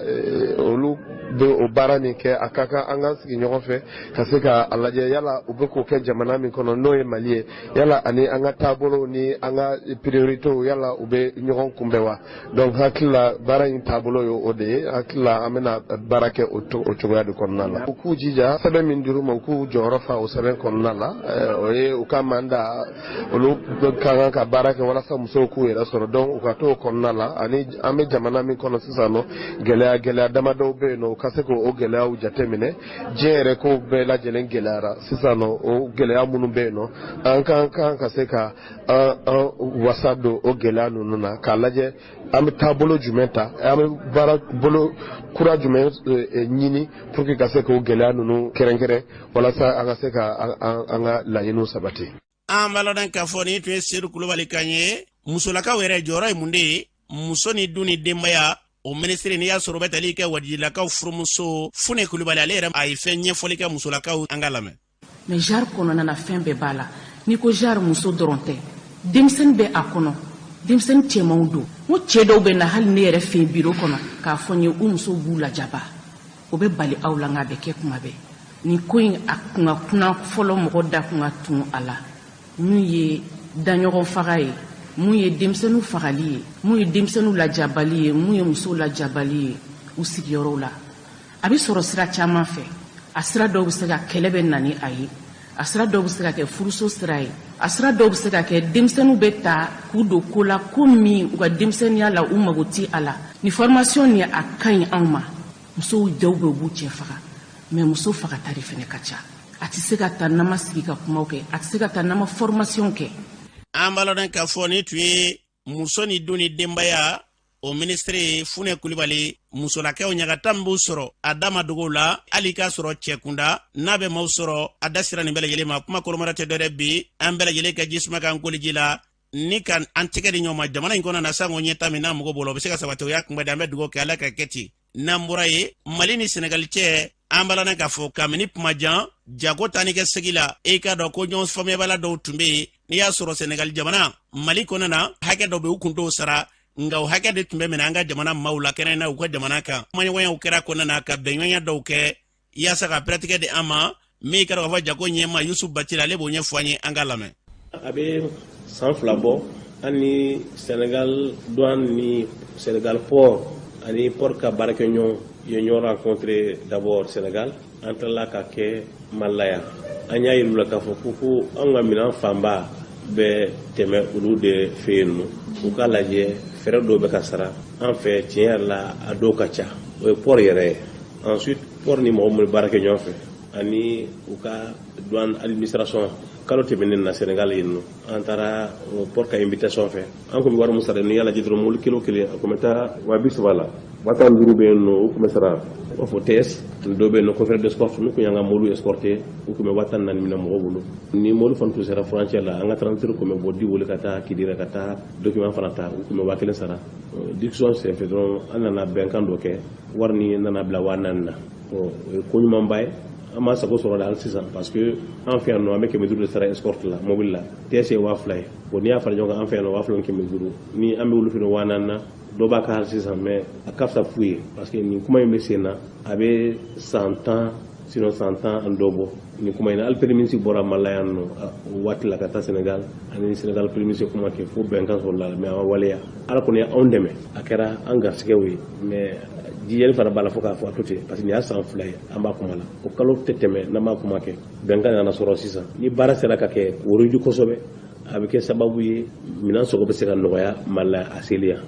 olu bɛ o baara nin kɛ a ka kan an ka sigi ɲɔgɔn fɛ ka se ka a lajɛ yala u bɛ k'o kɛ jamana min kɔnɔ n'o ye Mali ye yala ani an ka taabolo ni an ka prioritew yala u bɛ ɲɔgɔn kunbɛn wa donc hakili la baara in taabolo ye o de ye hakili la an bɛna baara kɛ o cogoya de kɔnɔna la u k'u jija sɛbɛn min dir'u ma u k'u jɔyɔrɔ fa o sɛbɛn kɔnɔna la o ye u ka manda olu ka kan ka baara kɛ walasa musow k'u yɛrɛ sɔrɔ donc u ka to o kɔnɔna la ani an bɛ jamana min kɔnɔ sisan nɔ gɛlɛya damadɔw bɛ yen nɔ u ka se k'o gɛlɛyaw jateminɛ diɲɛ yɛrɛ ko bɛɛ lajɛlen gɛlɛyara sisan nɔ o gɛlɛya minnu bɛ yen nɔ an kan ka se ka an wasa don o gɛlɛya ninnu na k'a lajɛ an bɛ taabolo jumɛn ta an bɛ baara bolo kura jumɛn ɲini pour que ka se k'o gɛlɛya ninnu kɛrɛnkɛrɛn walasa an ka se ka an ka laɲiniw sabati. an b'a lɔn k'a fɔ nin tun ye Seydou Kulubali kan ye musolakaw yɛrɛ jɔyɔrɔ ye mun de ye muso ni du ni denbaya o ministre n'i y'a sɔrɔ o bɛ tali kɛ wajilakaw furumuso Fune Kulubali ale yɛrɛ a ye fɛn ɲɛfɔli kɛ musolakaw an ka lamɛn. mais jar kɔnɔna na fɛn bɛɛ b'a la n'i ko jar muso dɔrɔn tɛ denmisɛnnin bɛ a kɔnɔ denmisɛnnin cɛmanw don n ko cɛ dɔw bɛ na hali ne yɛrɛ fɛ biro kɔnɔ k'a fɔ n ye u musow b'u lajaba o bɛ bali aw la nka a bɛ kɛ kuma bɛɛ nin ko in a kun ka kunna fɔlɔ mɔgɔ da kun ka tun a la mun ye daɲɔgɔn faga ye mun ye denmisɛnninw fagali ye mun ye denmisɛnninw lajabali ye mun ye musow lajabali ye u sigiyɔrɔw la a bɛ sɔrɔ sira caman fɛ a sira dɔw bɛ se ka kɛlɛ bɛ na ni a ye a sira dɔw bɛ se ka kɛ furuso sira ye a sira dɔw bɛ se ka kɛ denmisɛnninw bɛ ta k'u don ko la ko min u ka denmisɛnninya la u mago tɛ a la ni formation ni a ka ɲi anw ma musow dɔw bɛ u b'u cɛ faga mais muso fagata de fana ka ca a tɛ se ka taa n'an ma sigi ka kumaw kɛ a tɛ se ka taa n'an ma formation kɛ. an b'a lɔn k'a fɔ nin tun ye muso ni du ni denbaya o ministre Fune Kulubali musolakaw ɲagata min b'u sɔrɔ a da ma dogow la hali k'a sɔrɔ cɛ kunda n'a bɛ maaw sɔrɔ a da sira nin bɛɛ lajɛlen ma kuma kɔrɔmara tɛ dɔ bi an bɛɛ lajɛlen ka jisuma k'an koliji la ni ka an tɛgɛ di ɲɔgɔn ma jamana in kɔnɔ na sango ɲɛta min n'a mɔgɔ bolo o bɛ se ka sabati o y'a kunbɛn an bɛ dugawu kɛ ala ka kɛ ten n'an bɔra ye Mali ni Senegal cɛ an b'a lɔn k'a fɔ kabini kuma jan jago tani kɛ segi la e k'a dɔn ko ɲɔgɔn faamuyabala dɔw tun bɛ yen n'i y'a sɔrɔ Senegal jamana Mali kɔnɔ na hakɛ dɔw bɛ u kun t'o sara nka o hakɛ de tun bɛ minɛ an ka jamana maaw la kɛnɛ na u ka jamana kan kumaɲɔgɔnyaw kɛra kɔnɔna na ka bɛnɲɔgɔnya dɔw kɛ yaasa ka pɛrɛtigɛ di an ma min ka dɔn k'a fɔ jago ɲɛma Yusufu Bacili ale b'o ɲɛfɔ an ye an ka lamɛn. a bɛ san 2 bɔ an ni Senegal douane ni Senegal port ani port ka baarakɛɲɔgɔn ye ɲɔgɔn rencontré d'abord Sénégal an tilala ka kɛ malaya an y'a yir'u la k'a fɔ ko an ka minɛn fanba bɛ tɛmɛ olu de fɛ yen nɔ u k'a lajɛ fɛɛrɛ dɔw bɛ ka sara an fɛ tiɲɛ yɛrɛ la a dɔw ka ca o ye port yɛrɛ ye ensuite port ni mɔgɔ minnu bɛ baara kɛ ɲɔgɔn fɛ ani u ka douane administration kalo tɛmɛnen na Sénégal yen nɔ an taara port ka invitation fɛ an kun bɛ wari min sara ni yala jitoro mobili kilo kelen a kun bɛ taa 230 la 15 bɛ yen nɔ u kun bɛ sara o fɔ TS dɔw bɛ yen nɔ confrère d'escorte n'u kun y'an ka mobili escorter u kun bɛ 14 minɛ mɔgɔw bolo ni mobili fana tun sera frontière la an ka transporteur kun bɛ bɔ di wele ka taa Kidira ka taa document fana ta u kun bɛ 1000 sara discussion senfɛ dɔrɔn an nana bɛnkan dɔ kɛ wari ni nana bila 4000 na o ye ko ɲumanba ye an b'a sago sɔrɔ la hali sisan parce que an fɛ yan nɔ an bɛ 500 de sara escorte la mobile la TS ye 2000 ye bon n'i y'a fara ɲɔgɔn kan an fɛ yan nɔ 2000 ni 500 ni an bɛ wulu fɛ 4000 na dɔw b'a ka hali sisan mais a ka fisa fu ye parce que nin kuma in bɛ sen na a bɛ 110 sinon 110 an dɔ bɔ nin kuma in na hali premier ministre bɔra Mali la yan nɔ o waati la ka taa Sénégal ani Sénégal premier ministre kuma kɛ fo bɛnkan sɔrɔ la mais a ma waleya ala kɔni y'anw dɛmɛ a kɛra an garisɛgɛw ye mais jiyɛli fana b'a la fo k'a fɔ a to ten parce que nin y'a san 2 ye an b'a kuma la o kalo tɛ tɛmɛ n'an b'a kuma kɛ bɛnkan nana sɔrɔ sisan ni baara sera ka kɛ o reju kosɛbɛ a bɛ kɛ sababu ye minɛn sɔngɔ bɛ se ka nɔgɔya Mali la a seliya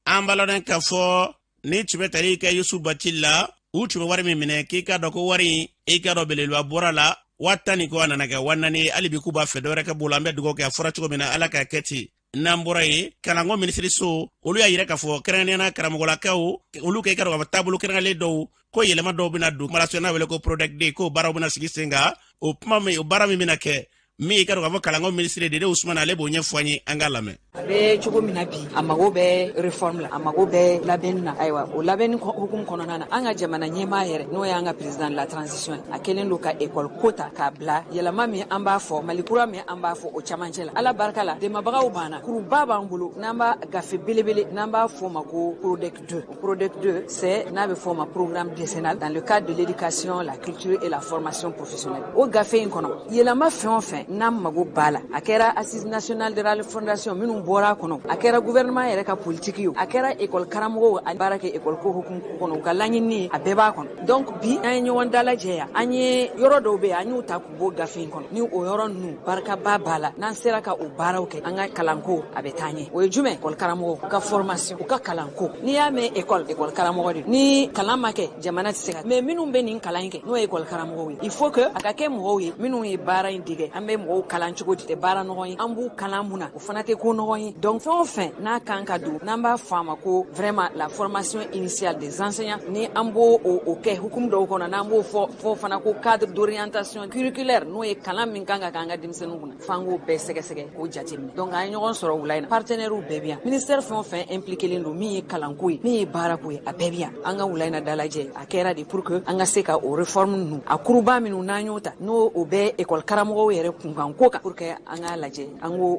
an baladen k'a fɔ ni tun bɛ tali kɛ Yusu Batil la u tun bɛ wari min minɛ k'i ka dɔn ko wari i ka dɔn belebeleba bɔra la 10 ko a nana kɛ 4 hali bi k'u b'a fɛ dɔwɛrɛ kɛ bolo an bɛ dugawu kɛ a fɔra cogo min na ala k'a kɛ ten n'an bɔra ye kalanko minisiriso olu y'a yira k'a fɔ kɛrɛnkɛrɛnnenya karamɔgɔlakaw olu kɛ i ka dɔn ka fɔ taabolo kɛrɛnkɛrɛnlen dɔw ko yɛlɛma dɔw bɛna don kumaraso n'a wele ko PRODEC ko baaraw bɛna sigi sen kan o kuma min o baara min bɛna kɛ min i ka dɔn ka fɔ kalanko minisiri de Ousmane ale b'o ɲɛfɔ an ye an ka lamɛn a bɛ cogo min na bi a mago bɛ réforme la a mago bɛ labɛnni na ayiwa o labɛnni hukumu kɔnɔna na an ka jamana ɲɛmaa yɛrɛ n'o y'an ka président de la transition a kɛlen don ka école ko ta k'a bila yɛlɛma min an b'a fɔ Mali kura min an b'a fɔ o camancɛ la ala barika la dɛmɛbagaw banna kuruba b'an bolo n'an b'a gafe belebele n'an b'a fɔ ma ko PRODEC 2 PRODEC 2 c'est n'a bɛ fɔ ma programme décennal dans le cadre de l'éducation la culture et la formation professionnelle o gafe in kɔnɔ yɛlɛma fɛn o fɛn n'an mago b'a la a kɛra assise nationale de la fondation minnu bɔra kɔnɔ a kɛra gouvernement yɛrɛ ka politique ye a kɛra école karamɔgɔw a baara kɛ école ko hukumu kɔnɔ u ka laɲini a bɛɛ b'a kɔnɔ donc bi an ye ɲɔgɔn dalajɛ yan an ye yɔrɔ dɔw bɛ yen an y'u ta k'u bɔ gafe in kɔnɔ ni o yɔrɔ ninnu barikaba b'a la n'an sera ka o baaraw kɛ an ka kalanko a bɛ taa ɲɛ o ye jumɛn école karamɔgɔw u ka formation u ka kalanko n'i y'a mɛn école karamɔgɔ de ni kalan ma kɛ jamana tɛ se ka mais minnu bɛ nin kalan in kɛ n'o ye école karamɔgɔw ye il faut que a ka kɛ mɔgɔw ye minnu ye baara in dege an bɛ mɔgɔw kalan cogo di tɛ baara nɔgɔ ye an b'u kalan mun na o fana tɛ ko nɔgɔ ye donc fɛn o fɛn n'a kan ka don n'an b'a fɔ a ma ko vraiment la formation initiale des enseignants ni an b'o o kɛ hukumu dɔw kɔnɔ n'an b'o fɔ fana ko cadre d'orientation curriculaire n'o ye kalan min kan ka k'an ka denmisɛnninw kunna f'an k'o bɛɛ sɛgɛsɛgɛ k'o jateminɛ donc an ye ɲɔgɔn sɔrɔ wula in na partenaires bɛɛ bɛ yan ministère fɛn o fɛn impliqué don min ye kalanko ye min ye baarako ye a bɛɛ bɛ yan an ka wula in na dalajɛ a kɛra de pour que an ka se ka o réforme ninnu a kuruba minnu n'an y'o ta n'o o bɛ école karamɔgɔw yɛrɛ kunkan ko kan pour que an k'a lajɛ an k'o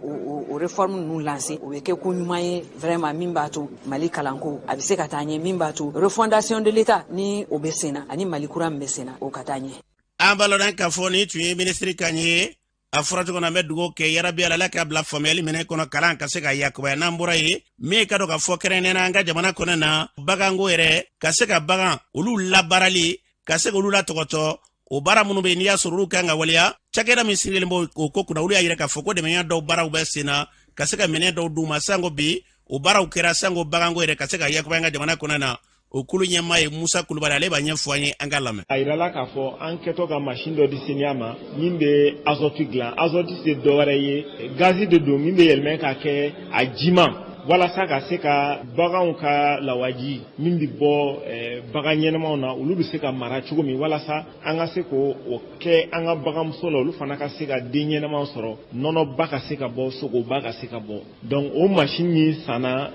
o réforme ninnu lancer o bɛ kɛ ko ɲuman ye vraiment min b'a to Mali kalanko a bɛ se ka taa ɲɛ min b'a to refondation de l'État ni o bɛ sen na ani Mali kura min bɛ sen na o ka taa ɲɛ. an balodan k'a fɔ ni tun ye minisiri kan ye a fɔra cogo na an bɛ dugawu kɛ yarabi ala k'a bila faamuyali minɛ kɔnɔ kalan ka se ka yakubaya n'an bɔra ye min ka dɔn ka fɔ kɛrɛnkɛrɛnnenya an ka jamana kɔnɔ na baganko yɛrɛ ka se ka bagan olu labaarali ka se k'olu latɔgɔtɔ o baara minnu bɛ yen n'i y'a sɔrɔ olu kan ka waleya cakɛda min sirilen b'o o ko kunna olu y'a yira k'a fɔ ko dɛmɛya dɔw baaraw bɛ sen na ka se ka minɛn dɔw d'u ma sanko bi o baaraw kɛra sanko baganko yɛrɛ ka se ka yakubaya an ka jamana kɔnɔ na o kulu ɲɛmaa ye Musa Kulubali ale b'a ɲɛfɔ an ye an ka lamɛn. a yirala k'a fɔ an kɛtɔ ka machine dɔ di seniya ma min bɛ azote dilan azote tɛ dɔwɛrɛ ye gazi de don min bɛ yɛlɛmɛ ka kɛ a jiman walasa ka se ka baganw ka lawaji min bɛ bɔ bagan ɲɛnamaw na olu bɛ se ka mara cogo min walasa an ka se k'o kɛ an ka baganmuso la olu fana ka se ka den ɲɛnamaw sɔrɔ nɔnɔba ka se ka bɔ sogoba ka se ka bɔ donc o machine min sanna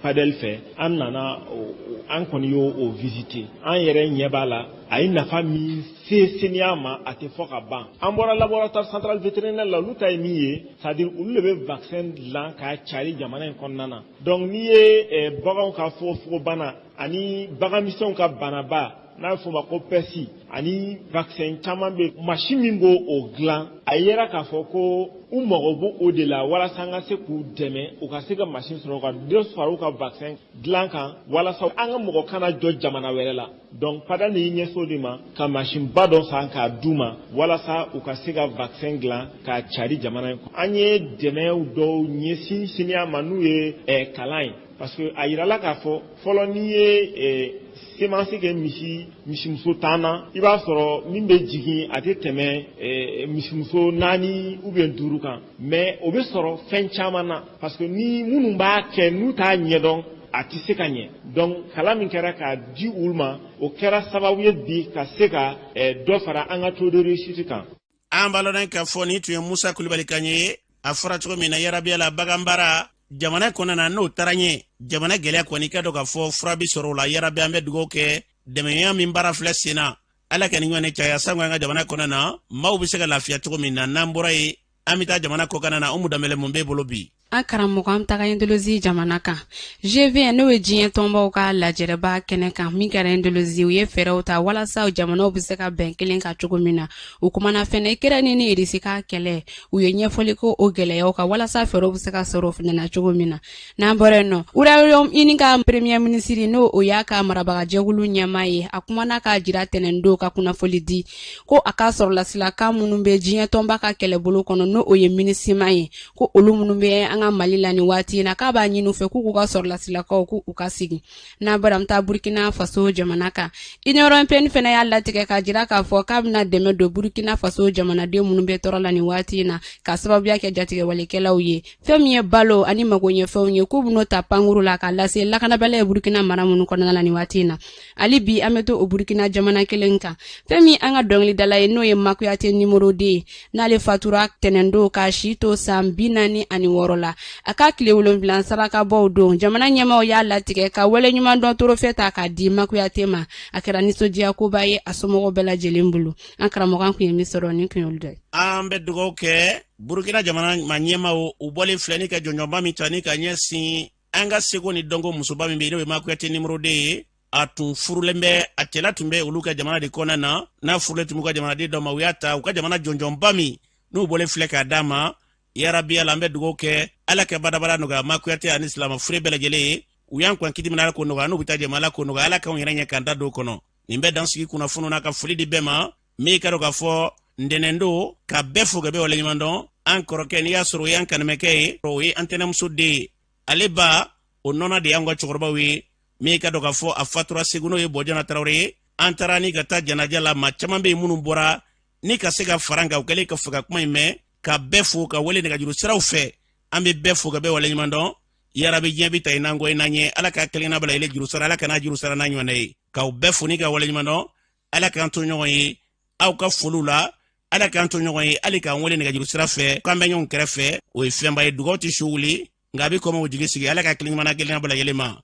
padel fɛ an nana an kɔni y'o visiter an yɛrɛ ɲɛ b'a la a ye nafa min se seniya ma a tɛ fɔ ka ban an bɔra laboratoire central vétérinaire la olu ta ye min ye c'est à dire olu de bɛ vaccin dilan k'a cari jamana in kɔnɔna na donc n'i ye baganw ka fogofogobana ani baganmisɛnw ka banaba n'a fɔ ma ko pɛsi ani vaccin caman bɛ machine min b'o o dilan a yera k'a fɔ ko u mago b'o o de la walasa an ka se k'u dɛmɛ u ka se ka machine sɔrɔ ka dɔ fara u ka vaccin dilan kan walasa an ka mɔgɔ kana jɔ jamana wɛrɛ la donc pada ni ɲɛso de ma ka machine ba dɔ san k'a d'u ma walasa u ka se ka vaccin dilan k'a cari jamana in kɔnɔ an ye dɛmɛw dɔw ɲɛsin siniya ma n'u ye kalan ye parce que a yirala k'a fɔ fɔlɔ n'i ye semansi kɛ misimuso 10 na i b'a sɔrɔ min bɛ jigin a tɛ tɛmɛ misimuso 4 ou bien 5 kan mais o bɛ sɔrɔ fɛn caman na parce que ni minnu b'a kɛ n'u t'a ɲɛdɔn a tɛ se ka ɲɛ donc kalan min kɛra k'a di olu ma o kɛra sababu ye bi ka se ka dɔ fara an ka taux de réussite kan. An balɔnna k'a fɔ nin tun ye Musa Kulibali kan ye a fɔra cogo min na yarabi la bagan baara jamana kɔnɔna n'o taara ɲɛ jamana gɛlɛya kɔni ka dɔ ka fɔ fura bi sɔrɔ o la yarabi an bɛ dugawu kɛ dɛmɛya min baara filɛ sen na ala ka nin ɲɔgɔn caya sango an ka jamana kɔnɔna maaw bɛ se ka lafiya cogo min na n'an bɔra ye an bɛ taa jamana kɔkan na Umu Danbɛlɛ mun b'e bolo bi. An karamɔgɔ an taga Indolozi jamana kan GVN n'o ye diɲɛ tɔnbaw ka lajɛrɛba kɛnɛ kan min kɛra Indolozi u ye fɛɛrɛw ta walasa jamanaw bɛ se ka bɛn kelen ka cogo min na u kumana fɛnɛ kɛra ni irisi ka kɛlɛ u ye ɲɛfɔli ko o gɛlɛyaw kan walasa fɛɛrɛw bɛ se ka sɔrɔ fɛnɛ na cogo min na n'an bɔra yen nɔ Royaume-Uni ka premier ministre n'o o y'a ka marabagajɛkulu ɲɛmaa ye a kumana ka jira tɛnɛndon ka kunnafoli di ko a ka sɔrɔlasilakan minnu bɛ diɲɛ tɔnba ka kɛlɛbolo kɔnɔ n'o o ye minisima ye ko olu minnu bɛ an ka Mali la ni waati na k'a b'a ɲini u fɛ k'u ka sɔrɔlasilakaw k'u ka sigi n'a bɔra an taa Burkina Faso jamana kan Union européenne fɛnɛ y'a latigɛ ka jira k'a fɔ k'a bɛna dɛmɛ don Burkina Faso jamanaden minnu bɛ tɔɔrɔ la ni waati na ka sababuya kɛ jatigɛwalikɛlaw ye fɛn min ye balo ani magoɲɛfɛnw ye k'u bɛn'o ta pankuru la ka lase lakanabɛla ye Burkina mara minnu kɔnɔna la ni waati na hali bi an bɛ to o Burkina jamana kelen kan fɛn min an ka dɔnkilidala ye n'o ye Makuyate numéro 2 n'ale fatura tɛnɛndon ka si to san 46 la a ka tile 7 saraka bɔw don jamana ɲɛmaaw y'a latigɛ ka wale ɲuman dɔn torofɛ ta k'a di Makuyate ma a kɛra nisɔndiya koba ye a somɔgɔw bɛɛ lajɛlen bolo an karamɔgɔ kun ye min sɔrɔ ni kun y'olu dɛ an bɛ dugawu kɛ Burkina jamana ma ɲɛmaaw u bɔlen filɛ ni ka jɔnjɔnba min ta ni ka ɲɛsin an ka seko ni dɔnko musoba min bɛ yen n'o ye Makuyate numéro 2 ye a tun furulen bɛ a cɛla tun bɛ olu ka jamana de kɔnɔna na n'a furulen tun b'u ka jamanaden dɔ ma u y'a ta u ka jamana jɔnjɔnba min n'u bɔlen filɛ k'a d'a ma yarabi ala an bɛ dugawu kɛ ala ka badabada nɔgɔya Makuyate ani silama fure bɛɛ lajɛlen ye u y'an kɔn kiti min ala ko nɔgɔya n'u bɛ taa jɛma ala ko nɔgɔya ala k'anw yɛrɛ ɲɛ k'an da don kɔnɔ nin bɛ dan sigi kunnafoniw na ka foli di bɛɛ ma min ka dɔn k'a fɔ ntɛnɛndo ka bɛɛ fo ka bɛɛ waleɲuman dɔn an kɔrɔkɛ n'i y'a sɔrɔ o y'an kanamɛkɛ ye o ye an tɛnɛmuso den ye ale ba o nɔnɔ de y'an ka cɛkɔrɔbaw ye min ka dɔn k'a fɔ a fatura segu n'o ye Bɔjana Tarawele ye an taara ni ka taa janaja la maa caman bɛ yen minnu bɔra ni ka se ka fara n kan u kɛlen ka fɔ ka kuma in mɛn ka bɛɛ fo ka wele nɛgɛjuru siraw fɛ an bɛ bɛɛ fo ka bɛɛ waleɲuman dɔn yarabi diɲɛ bɛ ta i n'an kɔ i n'an ɲɛ ala ka kelenna bala ile juru sara ala kana juru sara n'a ɲɔgɔnna ye k'aw bɛɛ fo ni ka waleɲuman dɔn ala k'an to ɲɔgɔn ye aw ka foliw la ala k'an to ɲɔgɔn ye hali k'an wele nɛgɛjuru sira fɛ k'an bɛ ɲɔgɔn kɛrɛfɛ o ye fɛnba ye dugaw tɛ su wuli nka a bɛ kɔmɔw jigi sigi ala ka kelenɲumana kelenna bala yɛlɛma